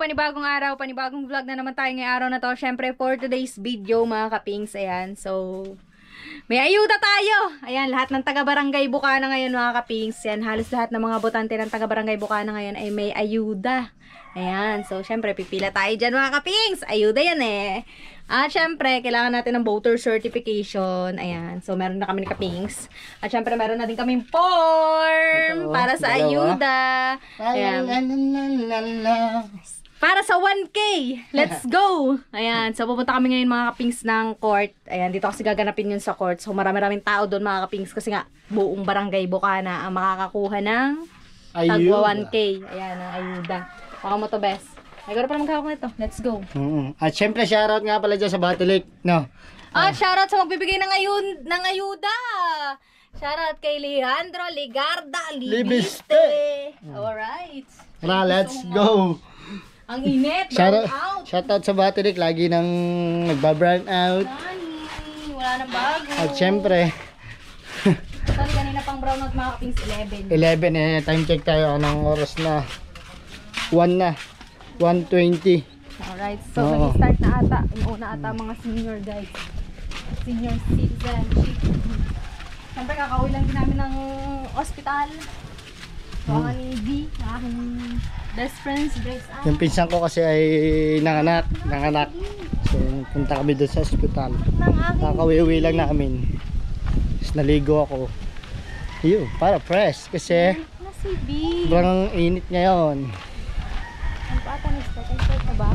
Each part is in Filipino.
panibagong vlog na naman tayo ngayong araw na to. Syempre, for today's video, mga kapings, ayan. So, may ayuda tayo. Ayan, lahat ng taga-barangay Bukana ngayon, mga kapings. Yan, halos lahat ng mga botante ng taga-barangay Bukana ngayon ay may ayuda. Ayan, so, syempre, pipila tayo dyan, mga kapings. Ayuda yan eh. At syempre, kailangan natin ng voter certification. Ayan, so, meron na kami ni kapings. At syempre, meron na din kaming form para sa ayuda. Ayan. Para sa 1K. Let's go! Ayan. So, pupunta kami ngayon mga kapings ng court. Ayan, dito kasi gaganapin yun sa court. So, marami-raming tao doon mga kapings. Kasi nga, buong barangay Bukana ang makakakuha ng tagwa 1K. Ayan, ang ayuda. Baka mo to, best. Ay, gano'n pa naman kakak nito. Let's go. At syempre, shoutout nga pala dyan sa Batilik. No? At shoutout sa magbibigay ng ayuda. Shoutout kay Leandro Ligarda Libiste. Alright. Tara, let's go. Ang init, shoutout sa Batilik, lagi nang nagba-brown out. Wala nang bago. At syempre, Sorry, kanina pang brown out mga kapings 11. 11 time check tayo ng oras na 1 na, 1:20. Alright, so nag-start na ata. Una ata mga senior guys. Senior citizen. Siyempre kakauwi lang din namin ng ospital. So, ang D, aking best friends, Grace Ann. Yung pinsan ko kasi ay nanganak. So punta kami doon sa ospital. Kakawi-uwi lang namin. Tapos naligo ako. Ayun, para fresh kasi sobrang init ngayon. Ano pa ata nag-start? Nag-start na ba?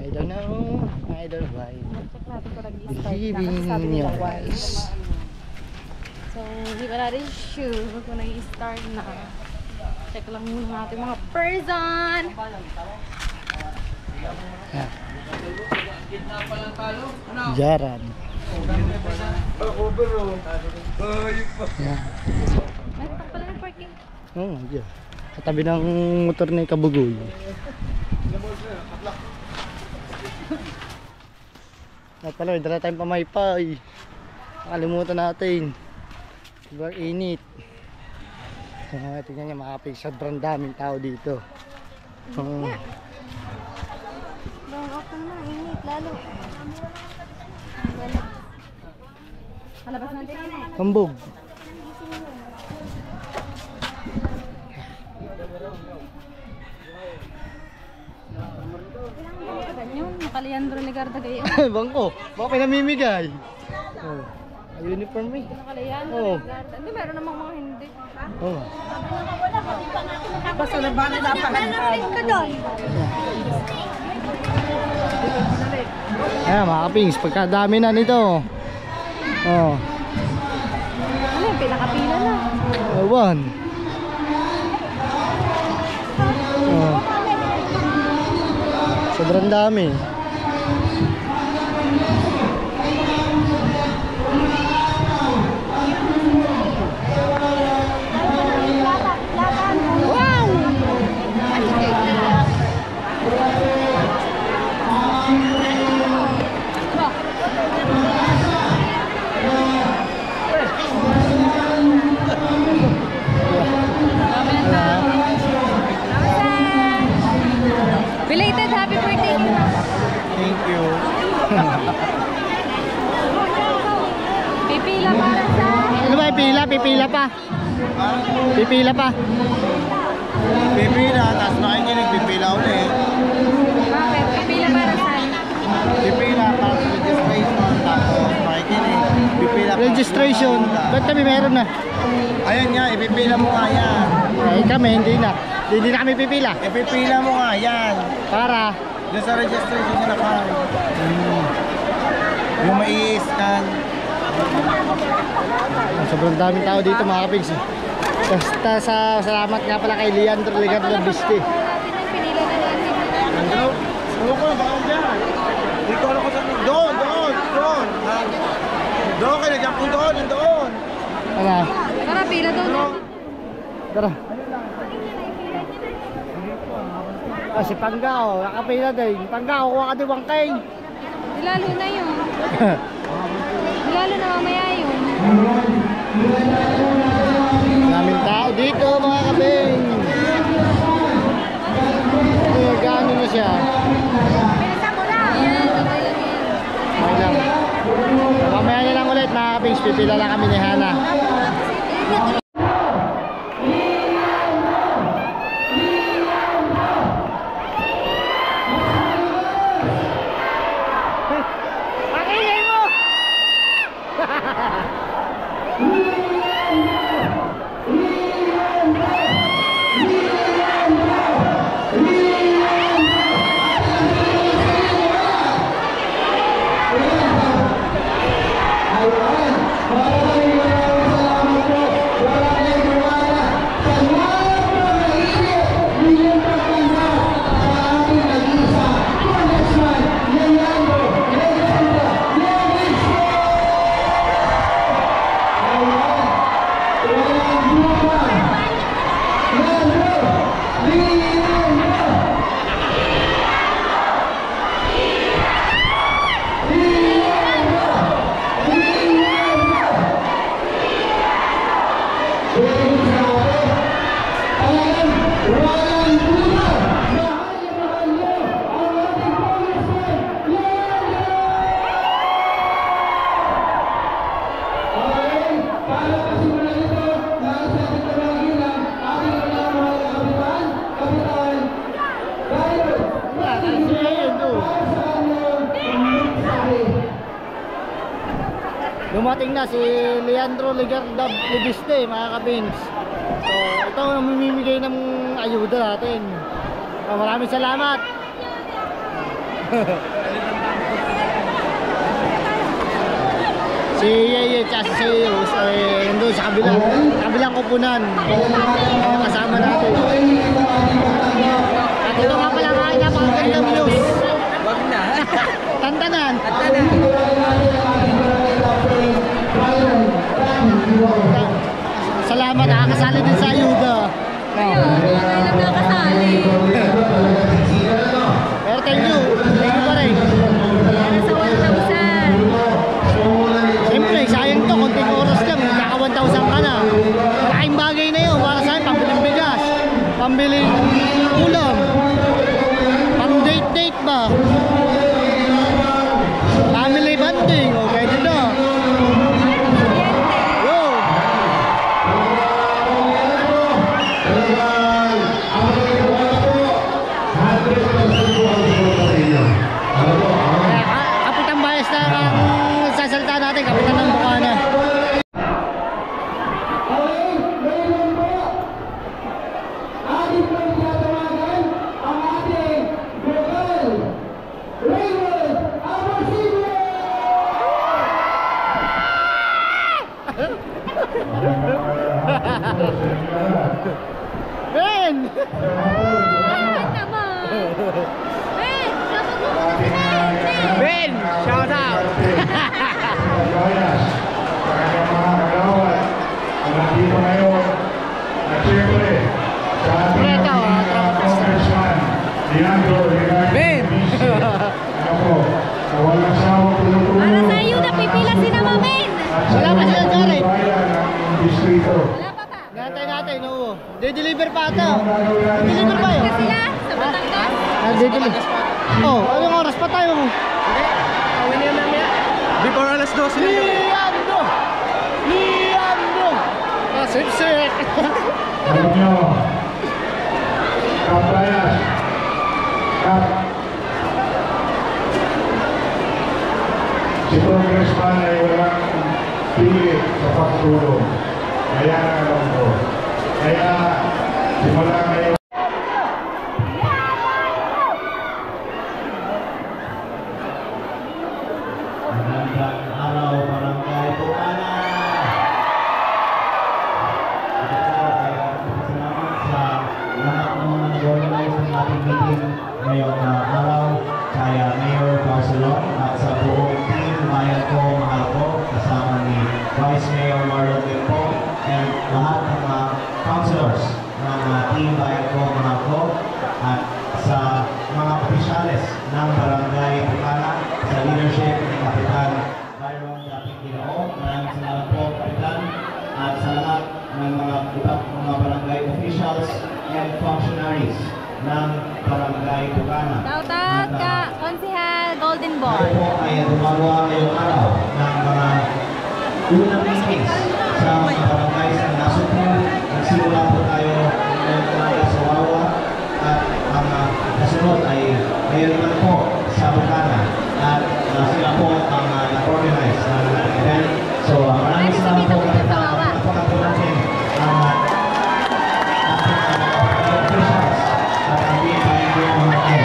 I don't know why. Check natin kung nag-start na. Believing Kasi sabi in nila your why. eyes. So, hindi pa natin sure kung nag-start na. Check lang muna natin mga person. Jaran. Meron pa pala ng parking. Oh, yeah. Katabi ng motor na Kabugoy. At pala, dala tayong pamaypay. Nakalimutan natin. Sobrang init. Tingnan niya mga kapig, sobrang daming tao dito. Brown out na, init lalo. Palabas natin yun eh. Kambog. Ganyan, Leandro Ligarda gayon. Bangko, baka pinamimigay. Oh, uniform eh. Leandro Oh. Ligarda. Hindi, meron namang mga hindi. Oh. Basta na ba na napakalain ka doon? Ayan mga kapings, pagkadami na nito. Oh. Ano yung pinakapila na? Ewan. Oh. Sobrang dami. Belated happy birthday. Thank you. Pipila para sa... Ano ba, pipila pa. Pipila pa. Pipila, tapos makikinig, pipila ulit. Bakit? Pipila para sa... Pipila para sa registration, tapos makikinig, pipila para Registration. Ba't kami meron na? Ayan nga, ipipila mo nga yan. Ay kami, hindi na. Hindi na kami pipila. Ipipila mo nga yan. Para. Doon sa registration na nakarang. Yung mai-scan. Sobrang daming tao dito mga kapigs. Basta salamat nga pala kay Leandro Ligarda Libiste. Pinila na natin. Ano? Ano ko, baka dyan. Hindi ko alam kung saan. Doon. Doon kayo, nagyan po doon. Ano? Tara, pila daw na. Tara. Si Panggao, nakapila din. Panggao, kuha ka din wangkay. Lalo na yun. Lalo na mamaya yun. Daming tao dito mga kabing. Gaano na siya. Bilisan mo na. Ayan, okay lang yan. Okay lang. Mamaya na lang ulit mga kapings, pipila lang kami ni Hana. Pakingay mo! Dumating na si Leandro Ligardab Libiste mga kabings. So ito ang mamimigay ng ayuda natin. So, maraming salamat. Si Yeye at si Yus ay nandun sa kabilang kupunan. Kasama natin. At ito nga pala nga napakagandang news. Wag na. Tantanan. Salamat, nakakasali din sa ayuda. Ayun, lang nakasali. Pero thank you pa rin. Para sa 1,000. Siyempre, sayang to, konting oras lang, naka 1,000 ka na. Malaking bagay na yun, para sa akin, pambiling bigas, pambiling ulam, pang date ba? Family bonding, okay din na. Yo! Kapitan Bayas na ang sasalita natin, Kapitan ng Bukana. Ben! Ben! Shout out! Nandito ngayon at siyempre sa ating congressman Leandro Ben! Ano po, sa walang sawang tulong-tulong Para sa ayuda, pipila si Mama Men. Wala pa sila dyan eh. bayan ng distrito. Wala pa pa. Nantay natin, oo. De-deliver pa ata. De-deliver pa yun. Kasi sila sa Batangas. De-deliver. Oh, anong oras pa tayo? Awin na namin. Before alas 12 na yun. Leandro! Leandro! Sip-sip! Alam nyo, Kabayas, Kap, si congressman ay walang pili sa pagtulong. Kaya na alam ko. Kaya simula ngayon. Magandang araw, Barangay Bukana. Ito po ay salamat sa lahat ng mga nag-organize ng ating meeting ngayong araw. Kaya Mayor Barcelon at sa buong team, bayan ko, mahal ko, kasama ni Vice Mayor Marlon Limpo and lahat ng mga councilors ng team bayan ko, mahal ko, at sa mga opisyales ng Barangay Bukana, sa leadership ni Kapitan Byron Dating Ginoo. Maraming salamat po, Kapitan, at sa lahat ng mga ibang mga barangay officials and functionaries ng Barangay Bukana. Shoutout ka, Konsehal Golden Tayo Boy. po ay gumagawa ngayong araw ng mga unang meetings sa mga barangays na nasupo. Nagsimula po tayo ngayong umaga sa Wawa at ang kasunod ay ngayon naman po sa Bukana at sila po ang nag-organize ng ating event. So maraming salamat po kahit napakatulungin ang ating officials at ang BNP mga po.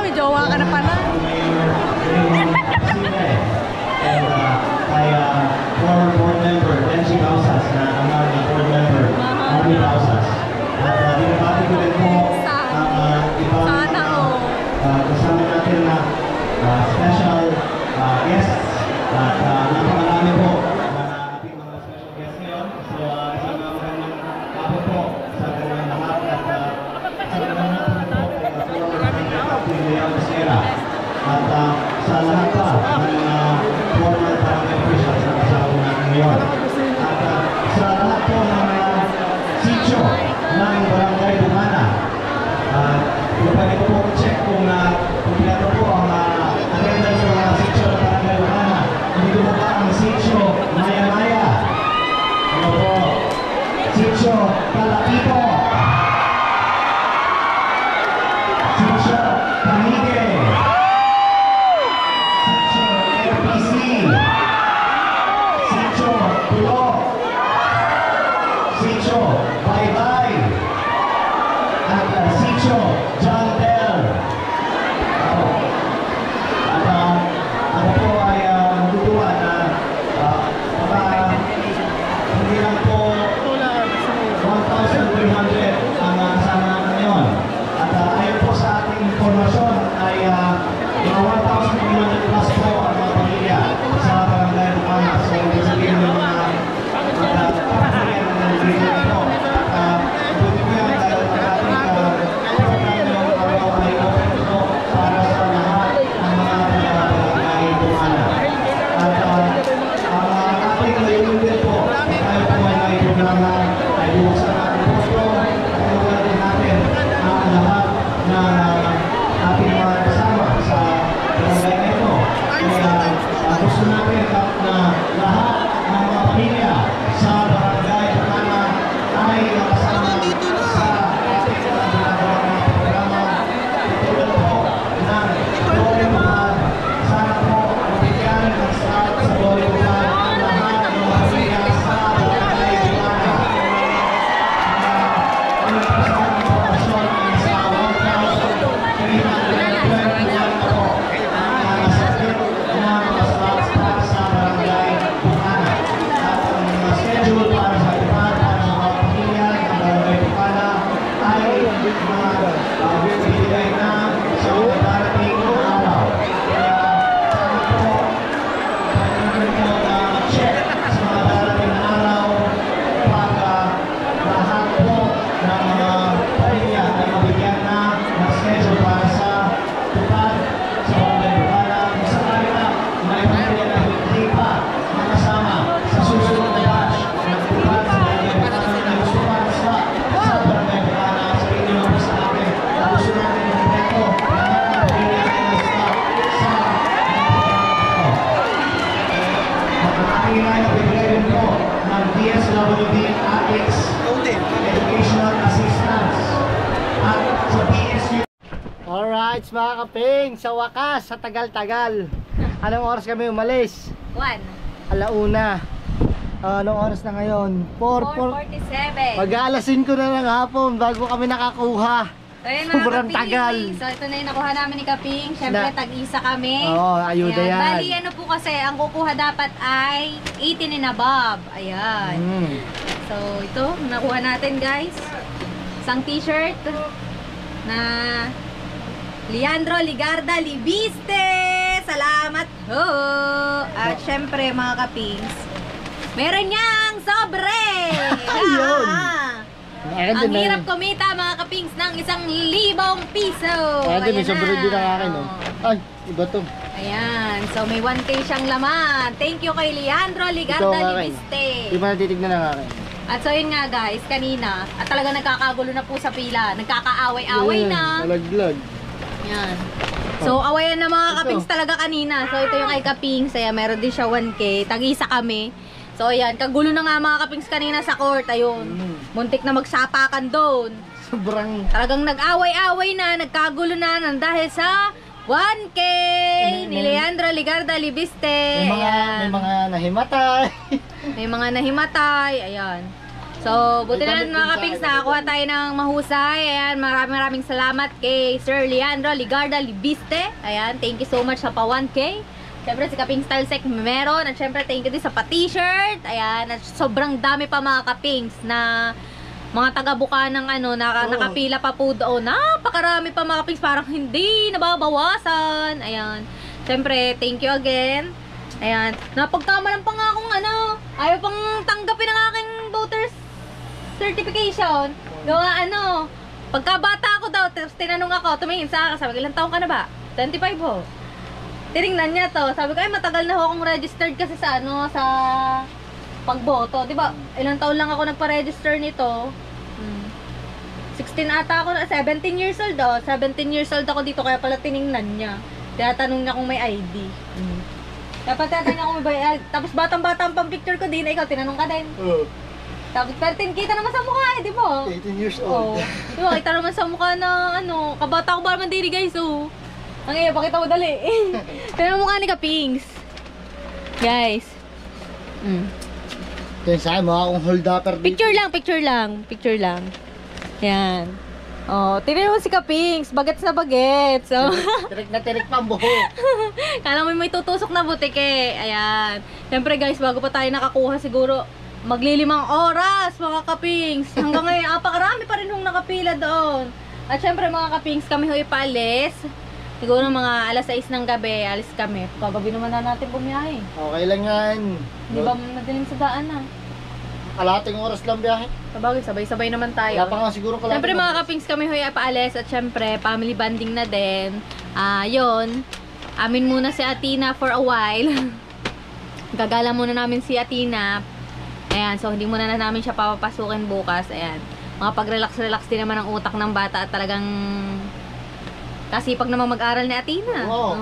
May jowa ka na pala. Former board member, Benji Bausas, na among na board member, Marvin Bausas. At binabati ko rin po ang ibang kasama natin na special guests. At napakarami po na ating mga special guests ngayon. So, isang magandang hapon po sa kanilang lahat. At sa kanilang natin po at sa lahat pa ng formal barangay officials na kasama natin ngayon. At sa lahat po ng sityo ng Barangay Bukana, pwede ko po check kung kompleto po ang attendance ng mga sityo ng Barangay Bukana. Dito po ba ang sityo Maya-Maya? Ano po? Sityo Kalakipo? Sityo Kamige? Sityo Tulog, Sityo Baybay, at Sityo John Bell. At ako po ay natutuwa na hindi lang po 1,300 ang kasama natin ngayon. At ayon po sa ating informasyon ay mga 1,300 plus po ang mga pamilya sa Barangay Bukana. So, ibig sabihin ng mga pamilya na nandito ito. At buti ko yan dahil ang ating program ngayong araw ay open ito para sa lahat ng mga Barangay Bukana. At ang ating layunin din po, tayo po ay may programa ay buksan natin po ito at inuwalan natin ang lahat ng ating mga kasama sa barangay na ito. Kaya gusto natin na lahat ng mga pamilya sa Barangay Bukana ay makasama sa ating ginagawa ng programa. Tulad po ng Glory Bukana. Sana po mabigyan ng start sa Glory Bukana ang lahat ng mga pamilya sa Barangay Bukana. Ang kasama ng prokasyon ay sa 1,321 na po ang nasakit na mga slots para sa Barangay Bukana. At ang mga schedule para sa iba, para sa mga pamilya ng Barangay Bukana ay mga bibigay na sa mga darating na araw. Kaya sana po, pwede po check sa mga darating na araw para lahat po ng mga pamilya ay mabigyan na ng schedule para sa tupad sa Barangay Bukana. Kung sakali na may pamilya na hindi pa makasama sa susunod na batch ng tupad sa Barangay Bukana na gusto pa sa Barangay Bukana, sabihin nyo lang po sa akin na gusto natin yung kompleto lahat ng pamilya ay na-stop sa programa ito. At ang aking naibigay rin po ng DSWD AX Educational Assistance at sa PSU. Alright, mga kaping, sa wakas, sa tagal-tagal. Anong oras kami umalis? 1. Alauna. Anong oras na ngayon? 4:47. Mag-aalasin ko na ng hapon bago kami nakakuha. So yun, mga Sobrang kaping. tagal. So ito na yung nakuha namin ni Kaping. Siyempre Na- tag-isa kami. Oo, ayuda yan. Bali ano po kasi, ang kukuha dapat ay 18 and above. Ayan. So ito, nakuha natin guys. Isang t-shirt na Leandro Ligarda Libiste. Salamat ho. At syempre mga kapings, meron niyang sobre. Ayun. Akin Ang din na hirap yun. kumita mga kapings ng 1,000 piso. Akin din, may Ayan sobrang na. din ang akin, oh. Ay, iba to. Ayan. So, may 1K siyang laman. Thank you kay Leandro Ito ang Ligarda akin. Libiste. Di ba natitignan ang akin? At so, yun nga guys, kanina, at talaga nagkakagulo na po sa pila. Nagkakaaway-away Ayan, na. Malaglag. Yan. So, awayan na mga Ito. kapings talaga kanina. So, ito yung kay Kapings. Ayan, meron din siya 1K. Tag-isa kami. So, ayan. Kagulo na nga mga kapings kanina sa court. Ayun. Muntik na magsapakan doon. Sobrang... Talagang nag-away-away na. Nagkagulo na nang dahil sa 1K ni Leandro Ligarda Libiste. May mga nahimatay. May mga nahimatay. Ayan. So, buti na lang mga kapings, nakakuha tayo ng mahusay. Ayan, maraming salamat kay Sir Leandro Ligarda Libiste. Ayan, thank you so much sa pa 1K. Siyempre, si Kapings Stylesec meron. At siyempre, thank you din sa pa-t-shirt. Ayan, at sobrang dami pa mga kapings na mga taga-buka ng ano, nakapila pa po doon. Napakarami pa mga kapings, parang hindi nababawasan. Ayan, siyempre, thank you again. Ayan, napagkamalan pa nga akong ano, ayaw pang tanggapin ang aking voters certification. Gawa ano, pagkabata ako daw, tapos tinanong ako, tumingin sa akin, sabi ko, ilang taong ka na ba? 25 ho. Tinignan niya to, sabi ko, ay matagal na ho akong registered kasi sa ano, sa pagboto. Diba, ilang taon lang ako nagpa-register nito. 16 ata ako, 17 years old oh. 17 years old ako dito, kaya pala tinignan niya. Tinatanong niya kung may ID. Dapat tinatanong niya kung may ID. Tapos batang-bata ang pang-picture ko din, ikaw, tinanong ka din. Tapos, pero kita naman sa mukha eh, di ba? 18 years Oo. old. Di ba, kita naman sa mukha na, ano, kabata ko ba naman diri guys, oh. Ang iyo, pakita mo dali. Tignan mo mukha ni Kapings. Guys. Ito yung sa akin, mukha akong hold-upper dito. Picture lang. Yan. Oh, tignan mo si Kapings, bagets na bagets. So, Tirik na tirik pa ang buhok. kala mo may tutusok na butik eh. Ayan. Siyempre guys, bago pa tayo nakakuha siguro, maglilimang oras mga kapings. Hanggang ngayon, apakarami pa rin hong nakapila doon. At syempre mga kapings, kami ho ipaalis. Siguro mga alas 6 ng gabi, alis kami. Kagabi naman na natin bumiyahe. Okay lang yan. Hindi ba madaling sa daan na? Kalating oras lang biyahe. Sabagay, sabay-sabay naman tayo. Wala pa nga siguro kalating Syempre mga oras. kapings, kami ho ipaalis. At syempre, family bonding na din. Yun. Amin muna si Atina for a while. Gagala muna namin si Atina. Ayan, so hindi muna na namin siya papapasukin bukas. Ayan, mga pag-relax-relax din naman ang utak ng bata at talagang kasipag naman mag-aral ni Atina. Oo.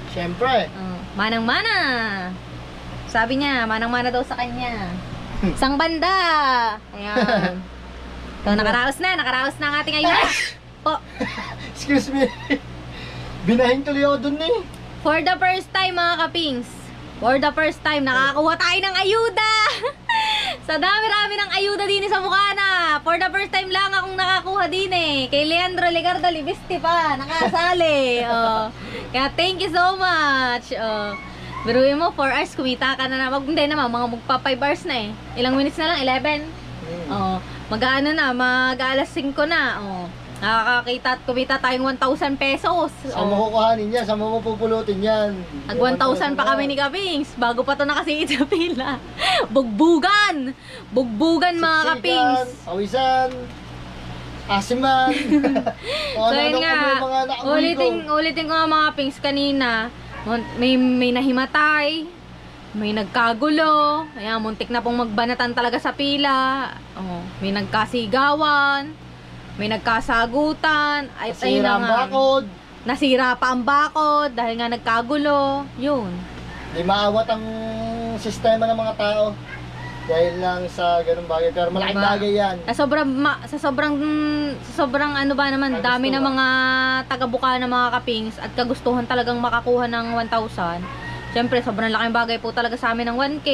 Siyempre. Manang-mana. Sabi niya, manang-mana daw sa kanya. Sang banda. Ayan. So, nakaraos na ang ating ayuda. Po, Excuse me. Binahin tuloy ako dun eh. for the first time mga kapings. For the first time, nakakakuha tayo ng ayuda. Sa dami-rami ng ayuda din sa Bukana. For the first time lang akong nakakuha din eh. Kay Leandro Ligarda Libiste pa, nakasali. Kaya thank you so much. Biruin mo, 4 hours, kumita ka na naman. Hindi naman, mga magpa 5 hours na eh. Ilang minutes na lang? 11? Mag-ano na, mag-alas 5 na. Nakakakita at kumita tayong 1,000 pesos. Saan mo kukuhanin yan? Saan mo pupulutin yan? Nag 1,000 pa kami ni Kapings. Bago pa to nakasiit sa pila. Bugbugan! Bugbugan mga Kapings. Awisan. Asiman. So yun nga, ulitin ko nga mga Kapings kanina. May nahimatay. May nagkagulo. Ayan, muntik na pong magbanatan talaga sa pila. May nagkasigawan. May nagkasagutan. Ay, Nasira ang bakod. Nasira pa ang bakod dahil nga nagkagulo. Yun. Di maawat ang sistema ng mga tao. Dahil lang sa ganung bagay. Pero malaking Diba? bagay yan. Sa sobrang ano ba naman, dami na mga taga-buka ng mga kapings at kagustuhan talagang makakuha ng 1,000. Siyempre, sobrang laking bagay po talaga sa amin ng 1K.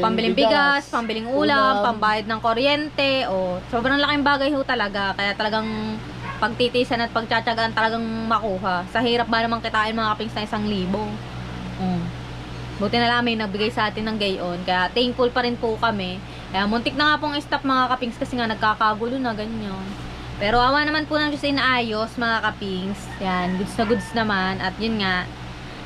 Pambiling bigas, pambiling ulam, pambayad ng kuryente. Sobrang laking bagay ho talaga. Kaya talagang pagtitisan at pagtsatsagaan talagang makuha. Sa hirap ba naman kitain mga kapings na 1,000? Buti na lang may nagbigay sa atin ng gayon. Kaya thankful pa rin po kami. Kaya muntik na nga pong stop mga kapings kasi nga nagkakagulo na ganyan. Pero awa naman po ng Diyos ay naayos mga kapings. Yan, goods na goods naman. At yun nga,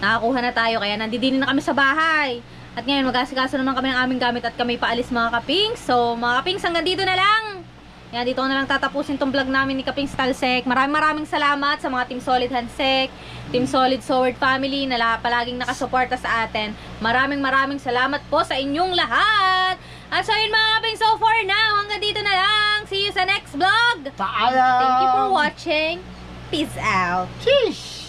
nakakuha na tayo. Kaya nandidinin na kami sa bahay. At ngayon mag-asikaso naman kami ng aming gamit at kami paalis mga kapings. So mga kapings, hanggang dito na lang. Yan, dito ko na lang tatapusin tong vlog namin ni Kaping Talsek. Maraming salamat sa mga Team Solid Hansek, Team Solid Sword Family na palaging nakasuporta sa atin. Maraming salamat po sa inyong lahat. At so yun mga Kaping, so for now, hanggang dito na lang. See you sa next vlog. Paalam! Thank you for watching. Peace out. Sheesh!